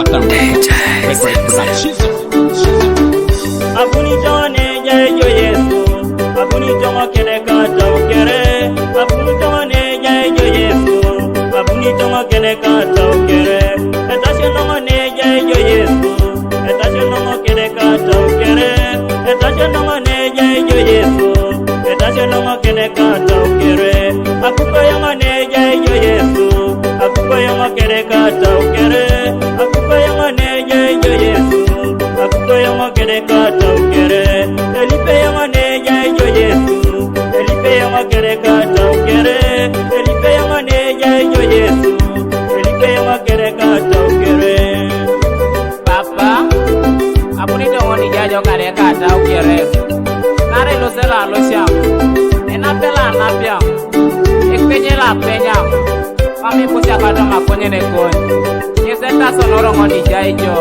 Jonathan production. Abuni tone jejo Yesu, abuni tomo kene kata ukere. Abuni tone jejo Yesu, abuni tomo kene kata ukere. Etashe nomo ne jejo Yesu, etashe nomo kene kata ukere. Etashe nomo ne jejo Yesu, etashe nomo kene kata ukere. Akuko yama ne jejo Yesu, akuko yama kene kata ukere. Akuko yama ne jejo Yesu, akuko yama kene kata ukere. Elipe yama ne jejo Yesu, elipe yama kene kata ukere. Elipe yama ne jejo Yesu, elipe yama kene kata ukere. Papa, abuni dongo ni jajo kare kata ukere. Nare lo sera lo siam, enapela napiam, ekpenye la penyam. Kami pusia kata makonye nekon, nyesenta sonoro ngoni jajo.